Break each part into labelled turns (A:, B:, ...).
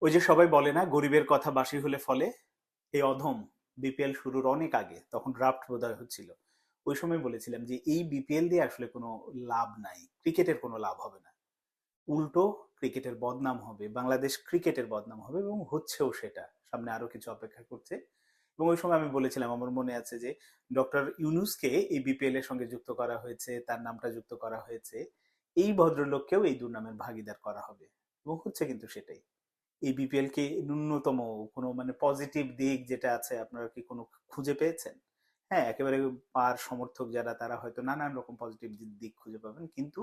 A: ওই যে সবাই বলে না, গরিবের কথা বাসি হলে ফলে। এই অধম বিপিএল শুরুর অনেক আগে, তখন ড্রাফট বোধহয় হচ্ছিল, ওই সময় বলেছিলাম যে এই বিপিএল দিয়ে আসলে কোনো লাভ নাই, ক্রিকেটের কোনো লাভ হবে না, উল্টো ক্রিকেটের বদনাম হবে, বাংলাদেশ ক্রিকেটের বদনাম হবে, এবং হচ্ছেও সেটা। সামনে আরো কিছু অপেক্ষা করছে। এবং ওই সময় আমি বলেছিলাম, আমার মনে আছে যে ডক্টর ইউনুসকে এই বিপিএল এর সঙ্গে যুক্ত করা হয়েছে, তার নামটা যুক্ত করা হয়েছে, এই ভদ্রলোককেও এই দুর্নামের ভাগিদার করা হবে, এবং হচ্ছে কিন্তু সেটাই। এই বিপিএল কি ন্যূনতম কোনো মানে পজিটিভ দিক যেটা আছে আপনারা কি কোনো খুঁজে পেয়েছেন? হ্যাঁ, একেবারে পার সমর্থক যারা, তারা হয়তো নানান রকম পজিটিভ দিক খুঁজে পাবেন, কিন্তু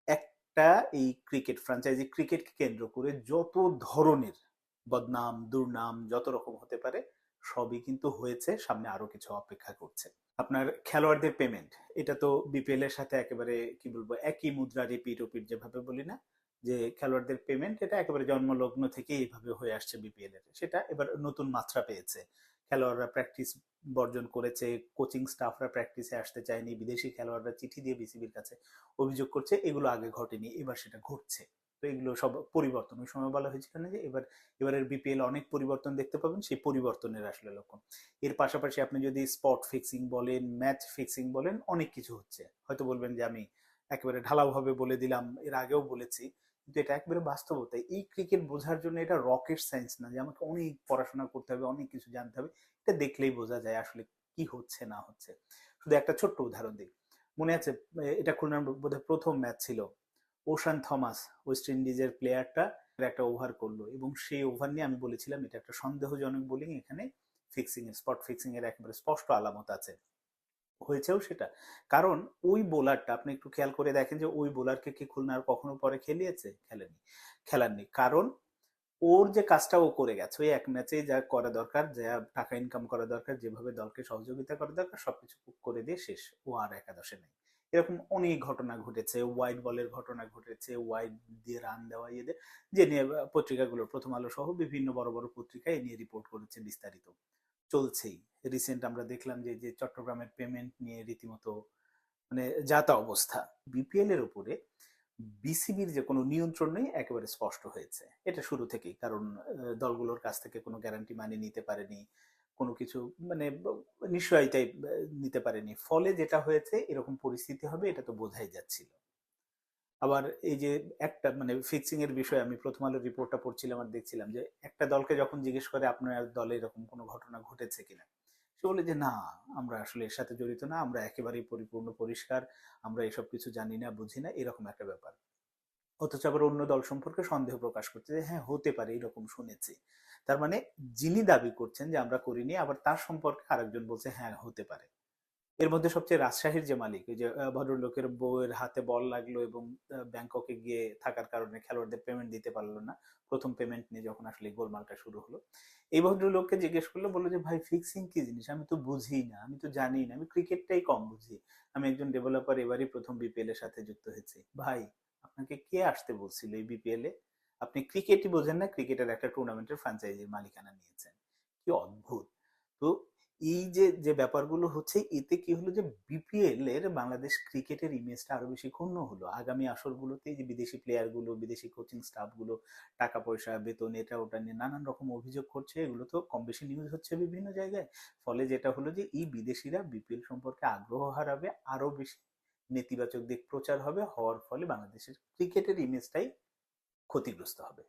A: একটা এই ক্রিকেট ফ্র্যাঞ্চাইজি ক্রিকেটকে কেন্দ্র করে যত ধরনের বদনাম দুর্নাম যত রকম হতে পারে সবই কিন্তু হয়েছে, সামনে আরো কিছু অপেক্ষা করছে। আপনার খেলোয়াড়দের পেমেন্ট, এটা তো বিপিএল এর সাথে একেবারে কি বলবো, একই মুদ্রা রিপিট ওপিট যেভাবে বলি না, যে খেলোয়াড়দের পেমেন্ট, এটা একেবারে জন্মলগ্ন থেকে এইভাবে হয়ে আসছে বিপিএল এর, সেটা এবার নতুন মাত্রা পেয়েছে। খেলোয়াড়রা প্র্যাকটিস বর্জন করেছে, কোচিং স্টাফরা প্র্যাকটিসে আসতে চায়নি, বিদেশি খেলোয়াড়রা চিঠি দিয়ে বিসিবির কাছে অভিযোগ করছে, এগুলো আগে ঘটেনি, এবার সেটা ঘটছে। তো এগুলো সব পরিবর্তন, ওই সময় বলা হয়েছিল না যে এবারের বিপিএল অনেক পরিবর্তন দেখতে পাবেন, সেই পরিবর্তনের আসলে লক্ষণ। এর পাশাপাশি আপনি যদি স্পট ফিক্সিং বলেন, ম্যাচ ফিক্সিং বলেন, অনেক কিছু হচ্ছে। হয়তো বলবেন যে আমি একেবারে ঢালাও ভাবে বলে দিলাম, এর আগেও বলেছি, কিন্তু এটা একেবারে বাস্তবতা। এই ক্রিকেট বোঝার জন্য এটা রকেট সায়েন্স না যে আমাকে অনেক পড়াশোনা করতে হবে, অনেক কিছু জানতে হবে। এটা দেখলেই বোঝা যায় আসলে কি হচ্ছে না হচ্ছে। শুধু একটা ছোট্ট উদাহরণ দিই। মনে আছে, এটা খুলনার বোধহয় প্রথম ম্যাচ ছিল, ওশান থমাস, ওয়েস্ট ইন্ডিজের প্লেয়ারটা একটা ওভার করলো, এবং সেই ওভার নিয়ে আমি বলেছিলাম এটা একটা সন্দেহজনক বোলিং, এখানে ফিক্সিং এর, স্পট ফিক্সিং এর একেবারে স্পষ্ট আলামত আছে। হয়েছেও সেটা। কারণ ওই বোলারটা, আপনি একটু খেয়াল করে দেখেন যে ওই বোলারকে কি খুলনা আর কখনো পরে খেলিয়েছে? খেলেনি, খেলাননি। কারণ ওর যে কাজটা ও করে গেছে, ওই এক ম্যাচে যা করা দরকার, যা টাকা ইনকাম করা দরকার, যেভাবে দলকে সহযোগিতা করা দরকার, সবকিছু করে দিয়ে শেষ, ও আর একাদশে নেই। এরকম অনেক ঘটনা ঘটেছে, ওয়াইড বলের ঘটনা ঘটেছে, ওয়াইড দিয়ে রান দেওয়া, ইয়ে যে নিয়ে পত্রিকাগুলো, প্রথম আলো সহ বিভিন্ন বড় বড় পত্রিকা এ নিয়ে রিপোর্ট করেছে বিস্তারিত, চলছেই। রিসেন্ট আমরা দেখলাম যে যে চট্টগ্রামের পেমেন্ট নিয়ে রীতিমতো মানে যা তা অবস্থা। বিপিএল এর উপরে বিসিবির যে কোনো নিয়ন্ত্রণ নেই, একেবারে স্পষ্ট হয়েছে এটা শুরু থেকেই। কারণ দলগুলোর কাছ থেকে কোনো গ্যারান্টি মানি নিতে পারেনি, কোনো কিছু মানে নিশ্চয়তাই নিতে পারেনি, ফলে যেটা হয়েছে এরকম পরিস্থিতি হবে এটা তো বোঝাই যাচ্ছিল। আবার এই যে একটা মানে ফিক্সিং এর বিষয়ে আমি প্রথম আলোর রিপোর্টটা পড়ছিলাম আর দেখছিলাম যে একটা দলকে যখন জিজ্ঞেস করে আপনার দলে এরকম কোনো ঘটনা ঘটেছে কিনা, সে বলে যে না, আমরা আসলে এর সাথে জড়িত না, আমরা একেবারেই পরিপূর্ণ পরিষ্কার, আমরা এসব কিছু জানি না বুঝি না, এরকম একটা ব্যাপার। অথচ আবার অন্য দল সম্পর্কে সন্দেহ প্রকাশ করছে যে হ্যাঁ হতে পারে, এরকম শুনেছি। তার মানে যিনি দাবি করছেন যে আমরা করিনি, আবার তার সম্পর্কে আরেকজন বলছে হ্যাঁ হতে পারে। এর মধ্যে সবচেয়ে রাজশাহীর যে মালিক, ওই যে ভদ্রলোকের বউয়ের হাতে বল লাগলো এবং ব্যাংককে গিয়ে থাকার কারণে খেলোয়াড়দের পেমেন্ট দিতে পারলো না, প্রথম পেমেন্ট নিয়ে যখন আসলে গোলমালটা শুরু হলো, এই ভদ্রলোককে জিজ্ঞেস করলো, বললো যে ভাই ফিক্সিং কি জিনিস আমি তো বুঝি না, আমি তো জানি না, আমি ক্রিকেটটাই কম বুঝি, আমি একজন ডেভেলপার, এবারই প্রথম বিপিএল এর সাথে যুক্ত হয়েছি। ভাই, আপনাকে কে আসতে বলছিল এই বিপিএল এ? আপনি ক্রিকেটই বোঝেন না, ক্রিকেটের একটা টুর্নামেন্টের ফ্র্যাঞ্চাইজির মালিকানা নিয়েছেন। কি অদ্ভুত! তো এই যে যে ব্যাপারগুলো হচ্ছে, এতে কি হলো যে বিপিএল এর বাংলাদেশ ক্রিকেটের ইমেজটা আরো বেশি ক্ষুণ্ণ হলো। আগামী আসরগুলোতে যে বিদেশি প্লেয়ার গুলো, বিদেশি কোচিং স্টাফ গুলো টাকা পয়সা বেতন এটা ওটা নিয়ে নানান রকম অভিযোগ করছে, এগুলো তো কম বেশি নিউজ হচ্ছে বিভিন্ন জায়গায়। ফলে যেটা হলো যে এই বিদেশিরা বিপিএল সম্পর্কে আগ্রহ হারাবে, আরো বেশি নেতিবাচক দিক প্রচার হবে, হওয়ার ফলে বাংলাদেশের ক্রিকেটের ইমেজটাই ক্ষতিগ্রস্ত হবে।